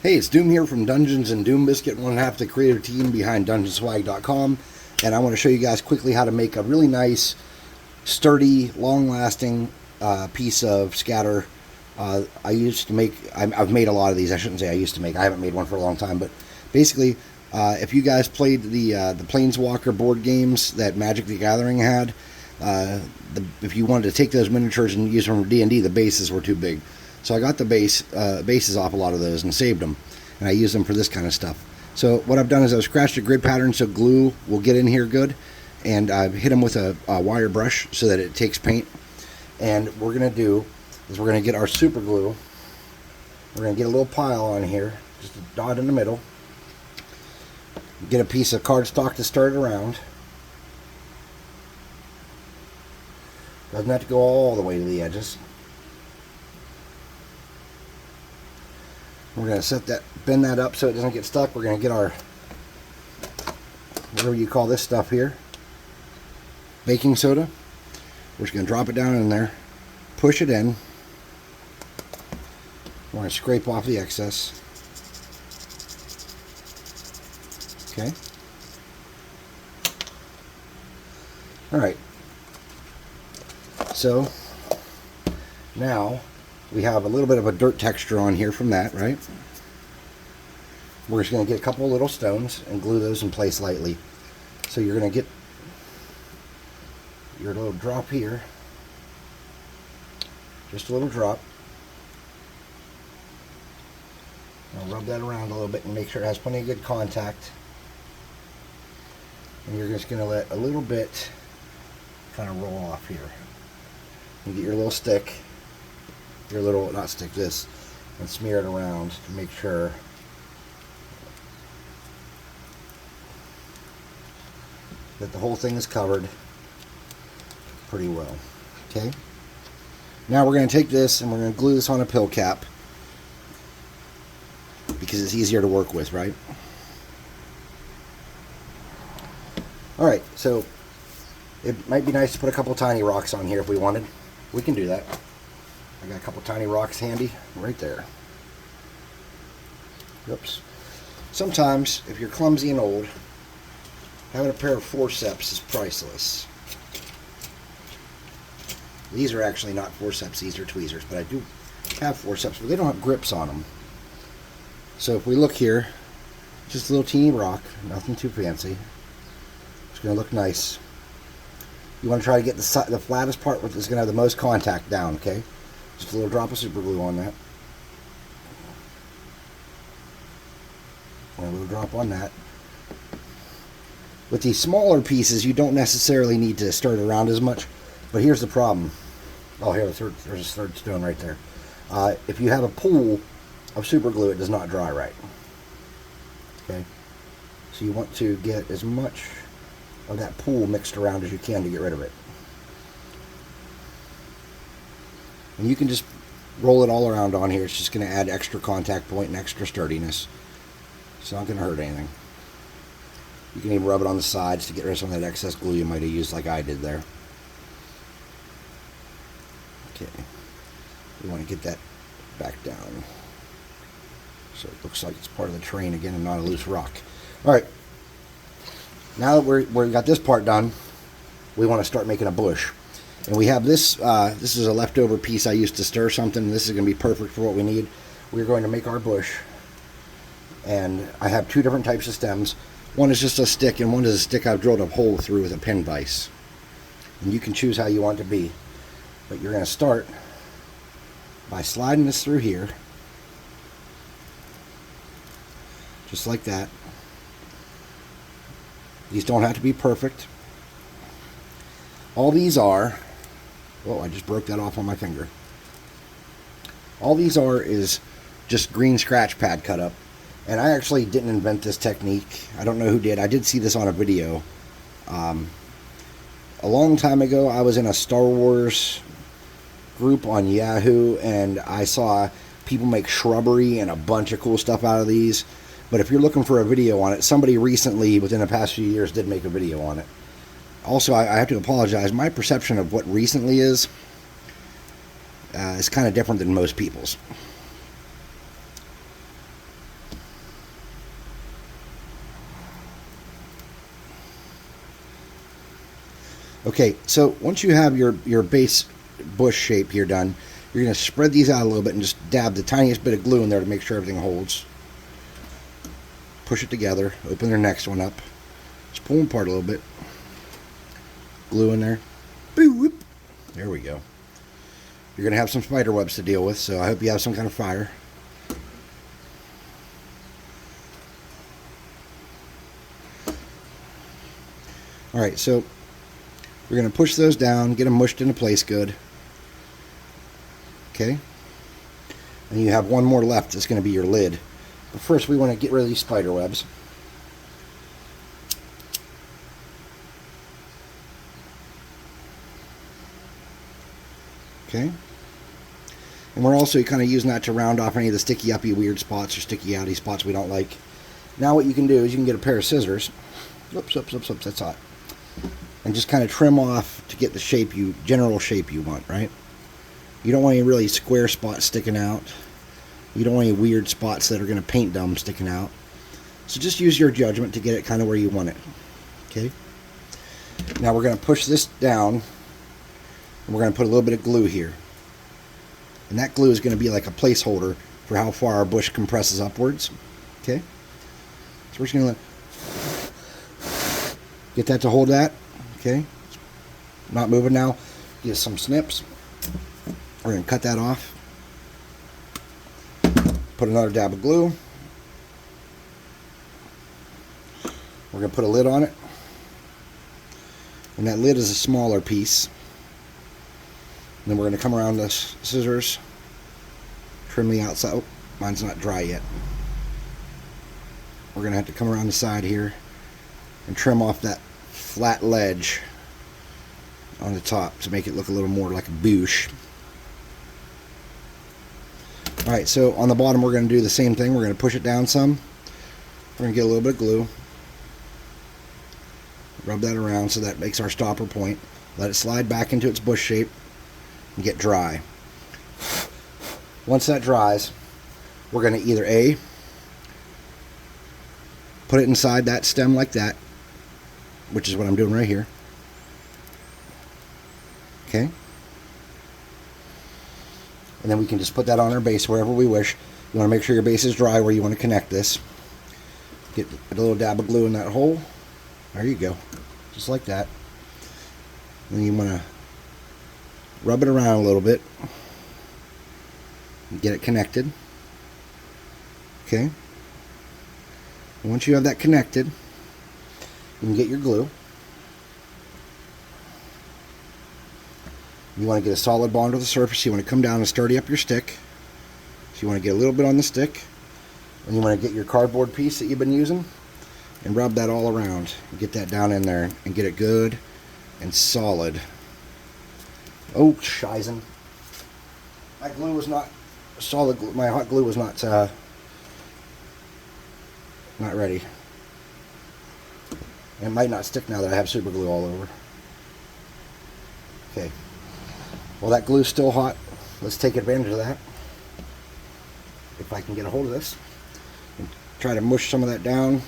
Hey, it's Doom here from Dungeons and Doom Biscuit, one half the creative team behind DungeonSwag.com, and I want to show you guys quickly how to make a really nice, sturdy, long-lasting piece of scatter. I've made a lot of these. I shouldn't say I used to make. I haven't made one for a long time, but basically, if you guys played the Planeswalker board games that Magic the Gathering had, if you wanted to take those miniatures and use them for D&D, the bases were too big. So I got the bases off a lot of those and saved them, and I use them for this kind of stuff. So what I've done is I've scratched a grid pattern so glue will get in here good, and I've hit them with a wire brush so that it takes paint. And what we're going to do is we're going to get our super glue. We're going to get a little pile on here, just a dot in the middle. Get a piece of cardstock to stir it around. Doesn't have to go all the way to the edges. We're going to bend that up so it doesn't get stuck. We're going to get our, whatever you call this stuff here, baking soda. We're just going to drop it down in there, push it in. We're going to scrape off the excess. Okay. Alright. So, now we have a little bit of a dirt texture on here from that, right? We're just going to get a couple of little stones and glue those in place lightly. So you're going to get your little drop here. Just a little drop. I'll rub that around a little bit and make sure it has plenty of good contact. And you're just going to let a little bit kind of roll off here. You get your little stick, not stick, this, and smear it around to make sure that the whole thing is covered pretty well. Okay? Now we're going to take this and we're going to glue this on a pill cap because it's easier to work with, right? Alright, so it might be nice to put a couple tiny rocks on here if we wanted. We can do that. I got a couple tiny rocks handy right there. Oops. Sometimes, if you're clumsy and old, having a pair of forceps is priceless. These are actually not forceps, these are tweezers, but I do have forceps, but they don't have grips on them. So if we look here, just a little teeny rock, nothing too fancy. It's going to look nice. You want to try to get the flattest part which is going to have the most contact down, okay? Just a little drop of super glue on that. And a little drop on that. With these smaller pieces, you don't necessarily need to stir it around as much. But here's the problem. Oh, here, there's a third stone right there. If you have a pool of super glue, it does not dry right. Okay? So you want to get as much of that pool mixed around as you can to get rid of it. And you can just roll it all around on here. It's just going to add extra contact point and extra sturdiness. It's not going to hurt anything. You can even rub it on the sides to get rid of some of that excess glue you might have used like I did there. Okay. We want to get that back down. So it looks like it's part of the terrain again and not a loose rock. Alright. Now that we've got this part done, we want to start making a bush. And we have this, this is a leftover piece I used to stir something. This is going to be perfect for what we need. We're going to make our bush. And I have two different types of stems. One is just a stick, and one is a stick I've drilled a hole through with a pin vise. And you can choose how you want it to be. But you're going to start by sliding this through here. Just like that. These don't have to be perfect. All these are, oh, I just broke that off on my finger. All these are is just green scratch pad cut up. And I actually didn't invent this technique. I don't know who did. I did see this on a video. A long time ago, I was in a Star Wars group on Yahoo, and I saw people make shrubbery and a bunch of cool stuff out of these. But if you're looking for a video on it, somebody recently, within the past few years, did make a video on it. Also, I have to apologize. My perception of what recently is kind of different than most people's. Okay, so once you have your base bush shape here done, you're going to spread these out a little bit and just dab the tiniest bit of glue in there to make sure everything holds. Push it together, open their next one up. Just pull them apart a little bit. Glue in there. Boop. There we go. You're going to have some spider webs to deal with, so I hope you have some kind of fire. Alright, so we're going to push those down, get them mushed into place good. Okay? And you have one more left that's going to be your lid. But first we want to get rid of these spider webs. Okay? And we're also kind of using that to round off any of the sticky uppy weird spots or sticky outy spots we don't like. Now what you can do is you can get a pair of scissors. Oops, that's hot. And just kind of trim off to get the shape general shape you want, right? You don't want any really square spots sticking out. You don't want any weird spots that are going to paint dumb sticking out. So just use your judgment to get it kind of where you want it. Okay? Now we're going to push this down, and we're going to put a little bit of glue here. And that glue is going to be like a placeholder for how far our bush compresses upwards. Okay? So we're just going to get that to hold that. Okay? Not moving now. Get some snips. We're going to cut that off. Put another dab of glue. We're going to put a lid on it. And that lid is a smaller piece. And then we're going to come around the scissors, trim the outside. Oh, mine's not dry yet. We're going to have to come around the side here and trim off that flat ledge on the top to make it look a little more like a bush. Alright, so on the bottom we're going to do the same thing. We're going to push it down some. We're going to get a little bit of glue. Rub that around so that makes our stopper point. Let it slide back into its bush shape and get dry. Once that dries, we're going to either A, put it inside that stem like that, which is what I'm doing right here. Okay? And then we can just put that on our base wherever we wish. You want to make sure your base is dry where you want to connect this. Get a little dab of glue in that hole. There you go. Just like that. Then you want to rub it around a little bit and get it connected. Okay? And once you have that connected, you can get your glue. You want to get a solid bond with the surface. You want to come down and sturdy up your stick. So you want to get a little bit on the stick. And you want to get your cardboard piece that you've been using and rub that all around. And get that down in there and get it good and solid. Oh, shizen. My glue was not solid glue. My hot glue was not ready. And it might not stick now that I have super glue all over. Okay. Well, that glue's still hot. Let's take advantage of that. If I can get a hold of this. And try to mush some of that down.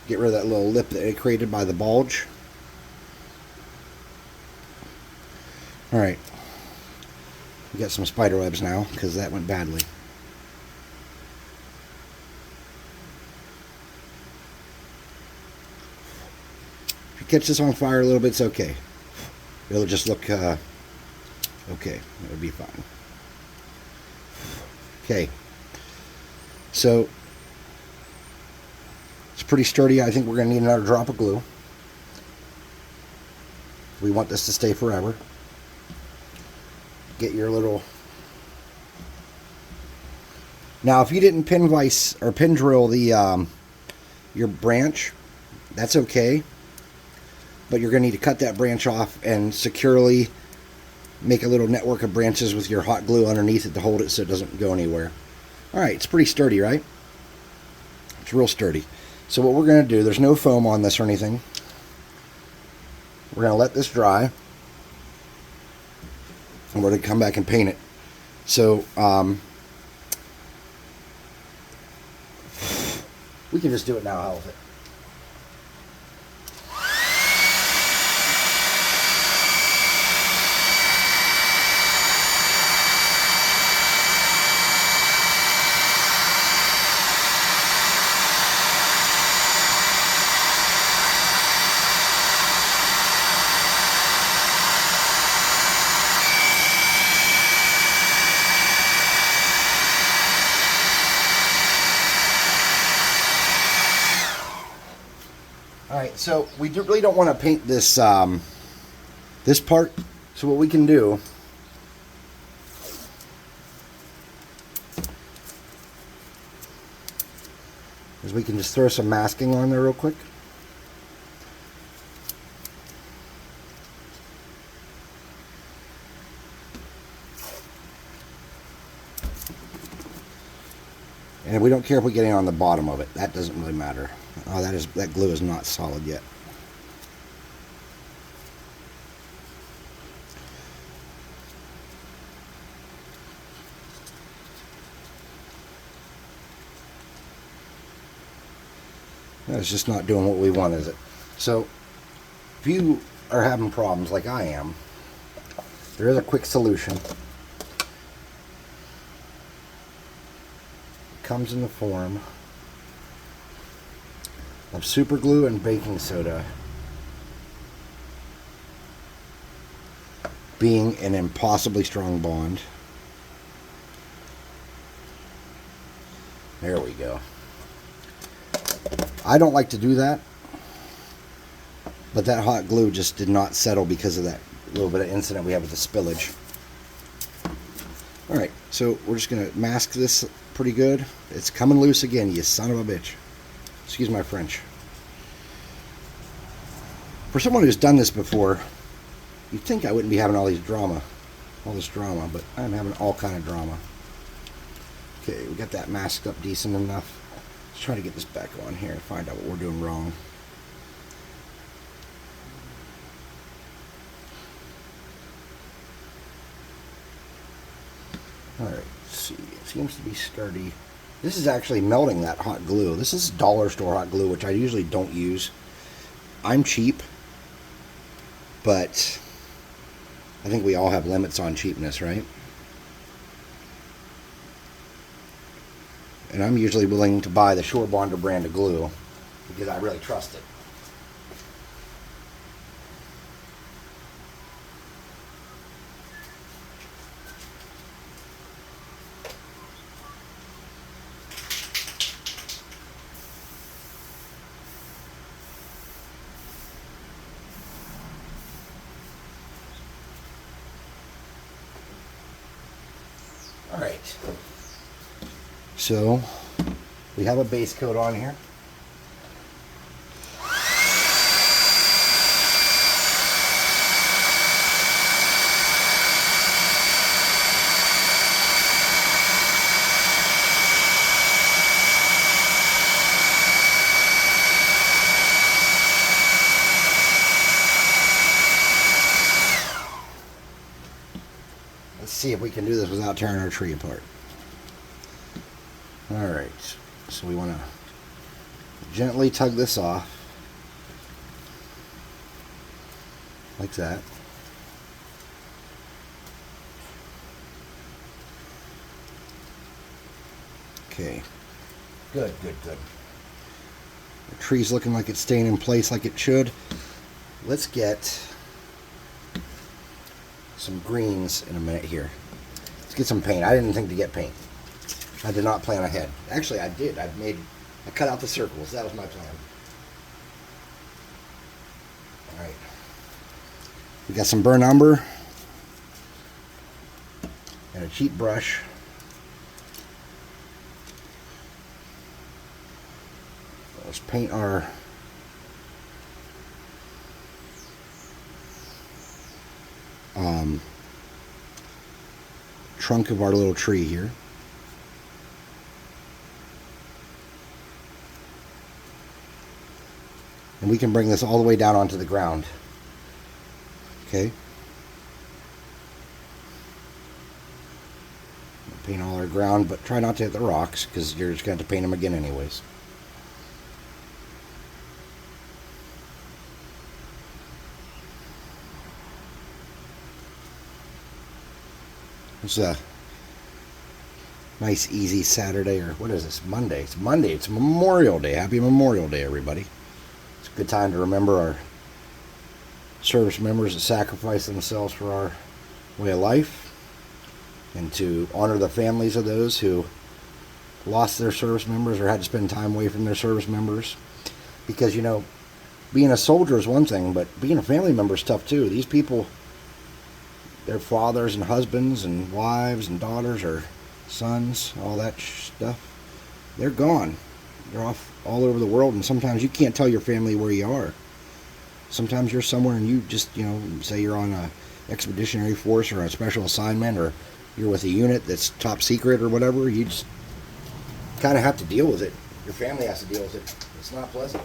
Get rid of that little lip that it created by the bulge. Alright. We got some spider webs now, because that went badly. If you catch this on fire a little bit, it's okay. It'll just look okay. It'll be fine. Okay. So it's pretty sturdy. I think we're going to need another drop of glue. We want this to stay forever. Get your little... Now, if you didn't pin vise or pin drill the your branch, that's okay. But you're going to need to cut that branch off and securely make a little network of branches with your hot glue underneath it to hold it so it doesn't go anywhere. Alright, it's pretty sturdy, right? It's real sturdy. So what we're going to do, there's no foam on this or anything. We're going to let this dry. And we're going to come back and paint it. So, we can just do it now, hell with it. right, so we really don't want to paint this this part. So what we can do is we can just throw some masking on there real quick. And we don't care if we get in on the bottom of it. That doesn't really matter. Oh, that glue is not solid yet. It's just not doing what we want, is it? So, if you are having problems like I am, there is a quick solution. It comes in the form of super glue and baking soda being an impossibly strong bond. There we go. I don't like to do that, but that hot glue just did not settle because of that little bit of incident we had with the spillage. Alright, so we're just going to mask this pretty good. It's coming loose again, you son of a bitch. Excuse my French. For someone who's done this before, you'd think I wouldn't be having all this drama, but I'm having all kind of drama. Okay, we got that masked up decent enough. Let's try to get this back on here and find out what we're doing wrong. Alright, let's see. It seems to be sturdy. This is actually melting that hot glue. This is dollar store hot glue, which I usually don't use. I'm cheap, but I think we all have limits on cheapness, right? And I'm usually willing to buy the Shore Bonder brand of glue because I really trust it. All right. So we have a base coat on here. Let's see if we can do this without tearing our tree apart. Alright, so we want to gently tug this off, like that. Okay, good. The tree's looking like it's staying in place like it should. Let's get some greens in a minute here. Let's get some paint. I didn't think to get paint. I did not plan ahead. Actually, I did. I cut out the circles. That was my plan. All right. We got some burnt umber and a cheap brush. Let's paint our trunk of our little tree here. And we can bring this all the way down onto the ground. Okay. Paint all our ground, but try not to hit the rocks because you're just going to have to paint them again anyways. It's a nice, easy Saturday, or what is this? Monday. It's Monday. It's Memorial Day. Happy Memorial Day, everybody. It's a good time to remember our service members that sacrifice themselves for our way of life, and to honor the families of those who lost their service members or had to spend time away from their service members. Because, you know, being a soldier is one thing, but being a family member is tough too. These people, their fathers and husbands and wives and daughters or sons, all that stuff, they're gone. They're off all over the world, and sometimes you can't tell your family where you are. Sometimes you're somewhere and you just, say you're on a expeditionary force or a special assignment, or you're with a unit that's top secret or whatever. You just kind of have to deal with it. Your family has to deal with it. It's not pleasant.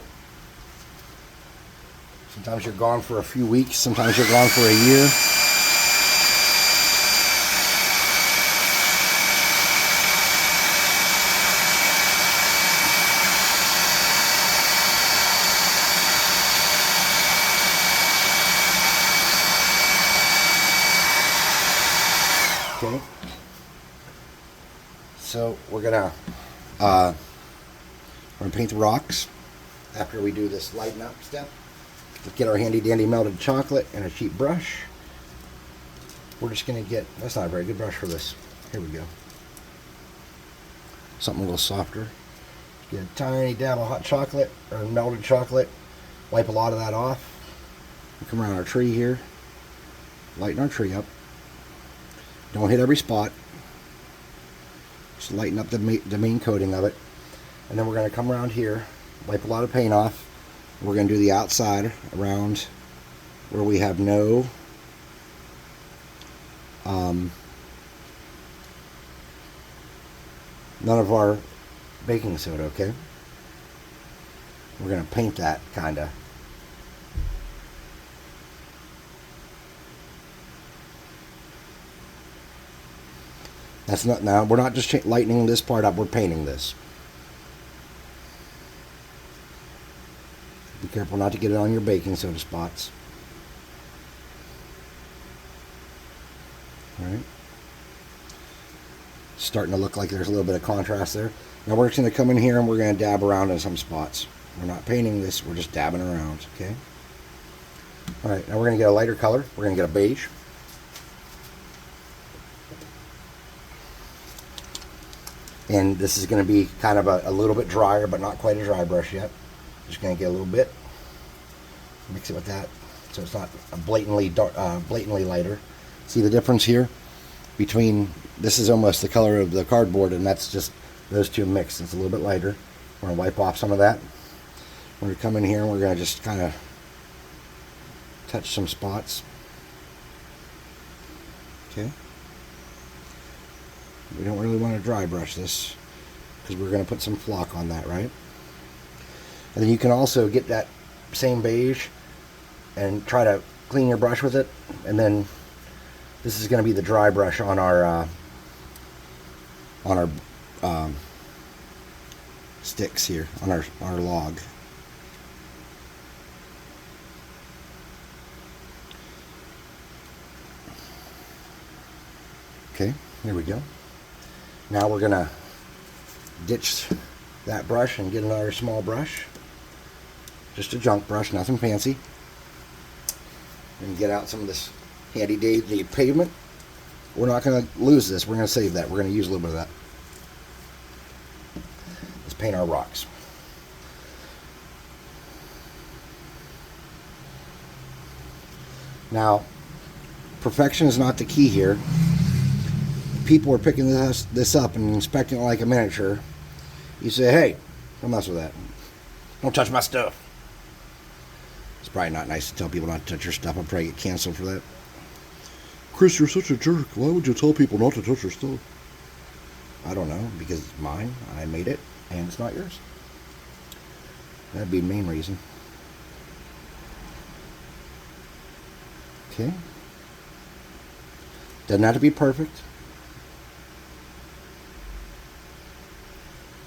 Sometimes you're gone for a few weeks. Sometimes you're gone for a year. Okay. So we're gonna paint the rocks after we do this lighten up step. Let's get our handy dandy melted chocolate and a cheap brush. We're just gonna get, that's not a very good brush for this. Here we go. Something a little softer. Get a tiny dab of hot chocolate or melted chocolate. Wipe a lot of that off. We come around our tree here. Lighten our tree up. Don't hit every spot. Just lighten up the main coating of it. And then we're going to come around here, wipe a lot of paint off. We're going to do the outside around where we have no none of our baking soda, okay? We're going to paint that, kind of. That's not, now we're not just lightening this part up, we're painting this. Be careful not to get it on your baking soda spots. Alright. Starting to look like there's a little bit of contrast there. Now we're just going to come in here and we're going to dab around in some spots. We're not painting this, we're just dabbing around, okay? Alright, now we're going to get a lighter color. We're going to get a beige. And this is going to be kind of a little bit drier, but not quite a dry brush yet. Just going to get a little bit. Mix it with that, so it's not blatantly lighter. See the difference here between, this is almost the color of the cardboard, and that's just those two mixed. It's a little bit lighter. We're going to wipe off some of that. We're going to come in here and we're going to just kind of touch some spots. Okay. We don't really want to dry brush this because we're going to put some flock on that, right? And then you can also get that same beige and try to clean your brush with it. And then this is going to be the dry brush on our sticks here, on our log. Okay, here we go. Now we're going to ditch that brush and get another small brush. Just a junk brush, nothing fancy. And get out some of this handy dandy pavement. We're not going to lose this. We're going to save that. We're going to use a little bit of that. Let's paint our rocks. Now, perfection is not the key here. People are picking this up and inspecting it like a miniature. You say, hey, don't mess with that. Don't touch my stuff. It's probably not nice to tell people not to touch your stuff. I'll probably get canceled for that. Chris, you're such a jerk. Why would you tell people not to touch your stuff? I don't know, because it's mine. I made it, and it's not yours. That'd be the main reason. Okay. Doesn't have to be perfect.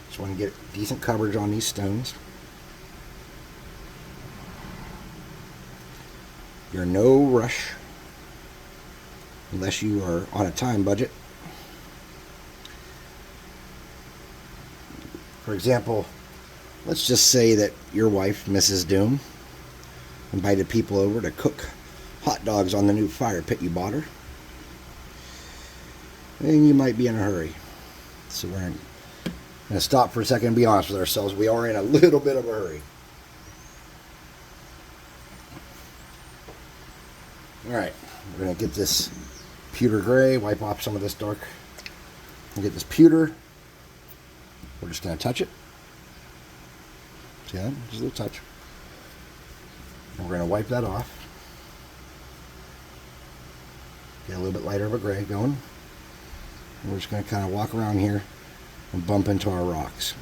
Just want to get decent coverage on these stones. You're in no rush unless you are on a time budget. For example, let's just say that your wife, Mrs. Doom, invited people over to cook hot dogs on the new fire pit you bought her. And you might be in a hurry. So we're going to stop for a second and be honest with ourselves. We are in a little bit of a hurry. Alright, we're going to get this pewter gray, wipe off some of this dark, and get this pewter. We're just going to touch it. See that? Just a little touch. And we're going to wipe that off. Get a little bit lighter of a gray going. And we're just going to kind of walk around here and bump into our rocks.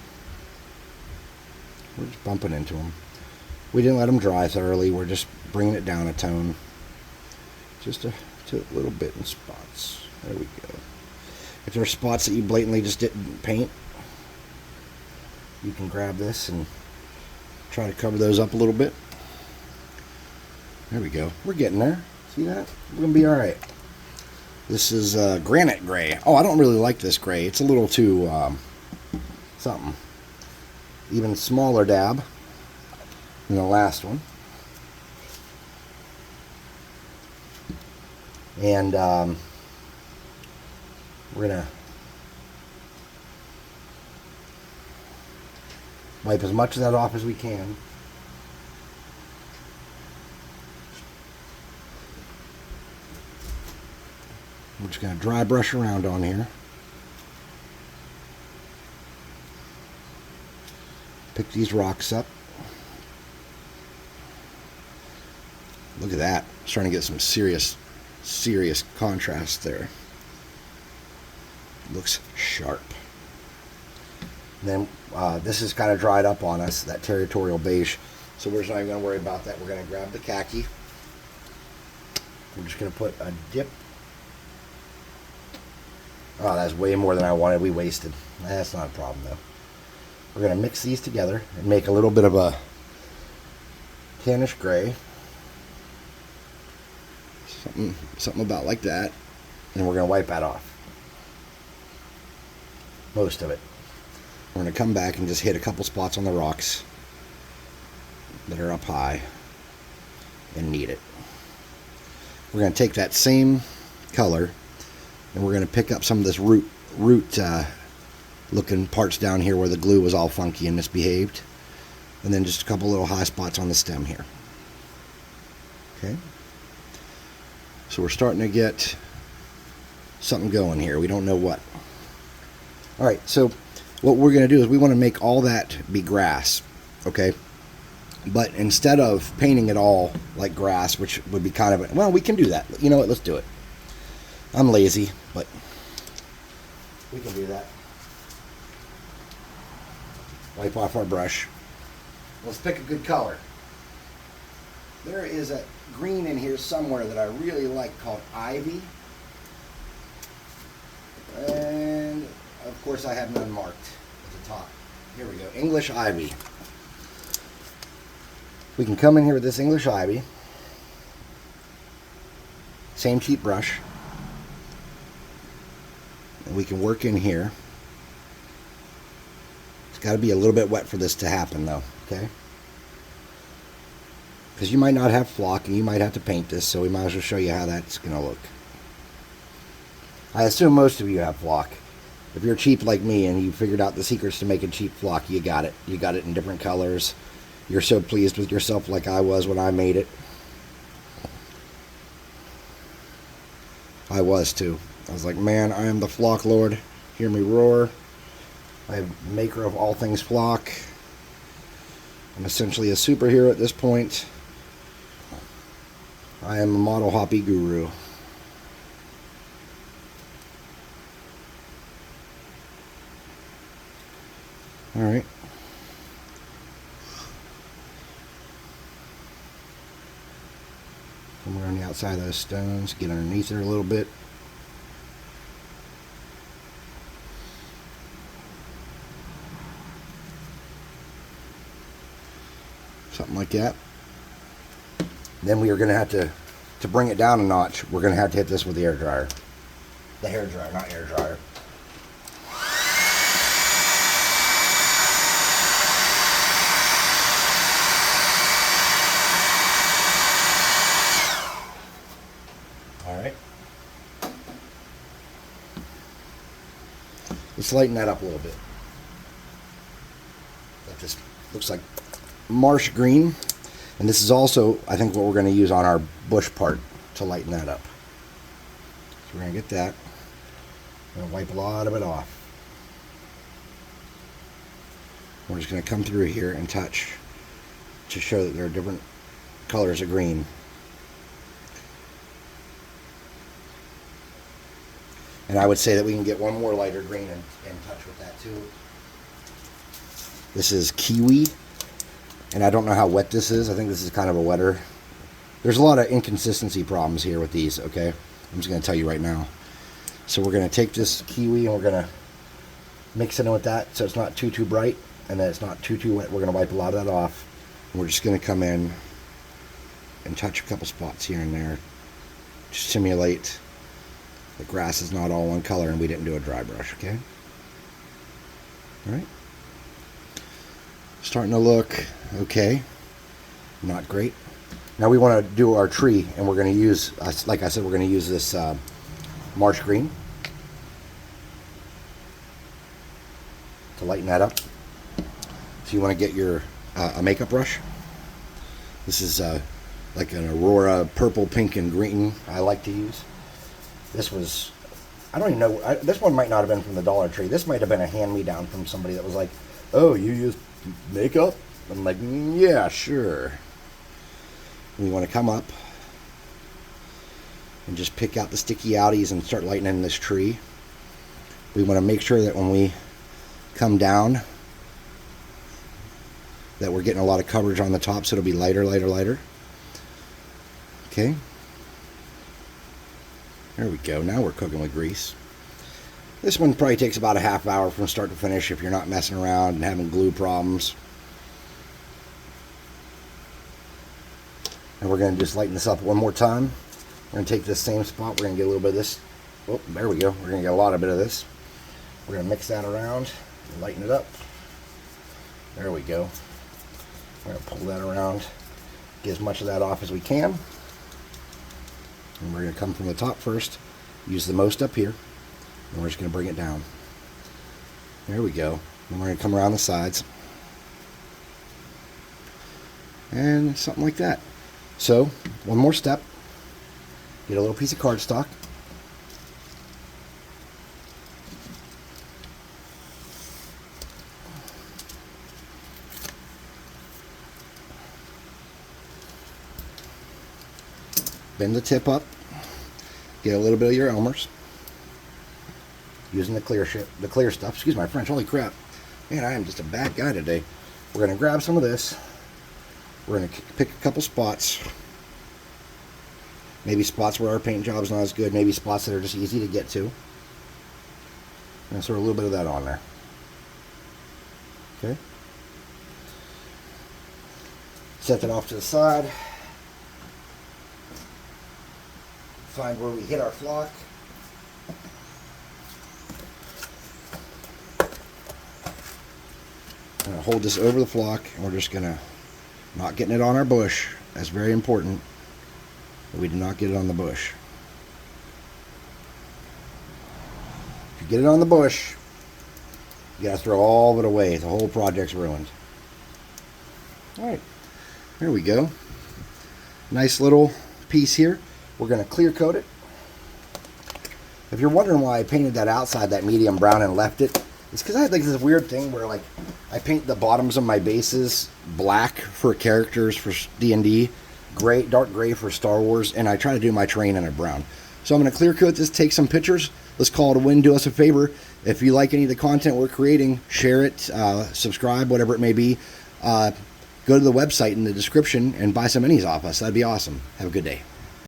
We're just bumping into them. We didn't let them dry thoroughly. We're just bringing it down a tone. Just a little bit in spots. There we go. If there are spots that you blatantly just didn't paint, you can grab this and try to cover those up a little bit. There we go. We're getting there. See that? We're going to be alright. This is granite gray. Oh, I don't really like this gray. It's a little too something. Even smaller dab than the last one. And we're going to wipe as much of that off as we can. We're just going to dry brush around on here. Pick these rocks up. Look at that. Starting to get some serious contrast there. Looks sharp. And then this is kind of dried up on us, that territorial beige. So we're just not even going to worry about that. We're going to grab the khaki. We're just going to put a dip. Oh, that's way more than I wanted. We wasted. That's not a problem, though. We're going to mix these together and make a little bit of a tannish gray. Something about like that. And we're going to wipe that off. Most of it. We're going to come back and just hit a couple spots on the rocks that are up high and knead it. We're going to take that same color and we're going to pick up some of this root looking parts down here where the glue was all funky and misbehaved, and then just a couple little high spots on the stem here. Okay, so we're starting to get something going here. We don't know what. Alright, so what we're going to do is we want to make all that be grass. Okay, but instead of painting it all like grass, which would be kind of, well, we can do that. You know what, let's do it. I'm lazy, but we can do that. Wipe off our brush. Let's pick a good color. There is a green in here somewhere that I really like called Ivy. And of course I have none marked at the top. Here we go, English Ivy. We can come in here with this English Ivy. Same cheap brush. And we can work in here. It's got to be a little bit wet for this to happen though, okay? Because you might not have flock and you might have to paint this, so we might as well show you how that's going to look. I assume most of you have flock. If you're cheap like me and you figured out the secrets to making cheap flock, you got it. You got it in different colors. You're so pleased with yourself like I was when I made it. I was too. I was like, man, I am the flock lord. Hear me roar. I am maker of all things flock. I'm essentially a superhero at this point. I am a model hoppy guru. Alright. Come around the outside of those stones, get underneath there a little bit. Something like that. Then we are going to have to bring it down a notch, we're going to have to hit this with the air dryer. The hair dryer, not air dryer. Alright. Let's lighten that up a little bit. That just looks like marsh green. And this is also, I think, what we're going to use on our bush part to lighten that up. So we're going to get that. I'm going to wipe a lot of it off. We're just going to come through here and touch to show that there are different colors of green. And I would say that we can get one more lighter green and touch with that too. This is kiwi, and I don't know how wet this is. I think this is kind of a wetter. There's a lot of inconsistency problems here with these, okay? I'm just going to tell you right now. So we're going to take this kiwi and we're going to mix it in with that so it's not too bright and then it's not too wet. We're going to wipe a lot of that off. And we're just going to come in and touch a couple spots here and there to simulate the grass is not all one color and we didn't do a dry brush, okay? All right. Starting to look okay. Not great. Now we want to do our tree, and we're going to use, like I said, we're going to use this marsh green to lighten that up. So you want to get your a makeup brush. This is like an Aurora purple, pink, and green I like to use. This was, I don't even know, this one might not have been from the Dollar Tree. This might have been a hand-me-down from somebody that was like, oh, you use makeup? I'm like, yeah, sure. And you want to come up and just pick out the sticky outies and start lightening this tree. We want to make sure that when we come down that we're getting a lot of coverage on the top, so it'll be lighter, lighter, lighter. Okay. There we go. Now we're cooking with grease. This one probably takes about a half hour from start to finish if you're not messing around and having glue problems. And we're going to just lighten this up one more time. We're going to take this same spot. We're going to get a little bit of this. Oh, there we go. We're going to get a lot of bit of this. We're going to mix that around and lighten it up. There we go. We're going to pull that around. Get as much of that off as we can. And we're going to come from the top first. Use the most up here. And we're just going to bring it down. There we go. And we're going to come around the sides. And something like that. So, one more step. Get a little piece of cardstock. Bend the tip up. Get a little bit of your Elmer's. Using the clear stuff. Excuse my French. Holy crap. Man, I am just a bad guy today. We're going to grab some of this. We're going to pick a couple spots. Maybe spots where our paint job's not as good. Maybe spots that are just easy to get to. And throw a little bit of that on there. Okay. Set that off to the side. Find where we hit our flock. I'm going to hold this over the flock, and we're just going to not getting it on our bush. That's very important that we do not get it on the bush. If you get it on the bush, you got to throw all of it away. The whole project's ruined. Alright, there we go. Nice little piece here. We're going to clear coat it. If you're wondering why I painted that outside, that medium brown, and left it, it's because I have like this weird thing where like I paint the bottoms of my bases black for characters for D&D, gray, dark gray for Star Wars, and I try to do my terrain in a brown. So I'm going to clear coat this, take some pictures. Let's call it a win. Do us a favor. If you like any of the content we're creating, share it, subscribe, whatever it may be. Go to the website in the description and buy some minis off us. That'd be awesome. Have a good day.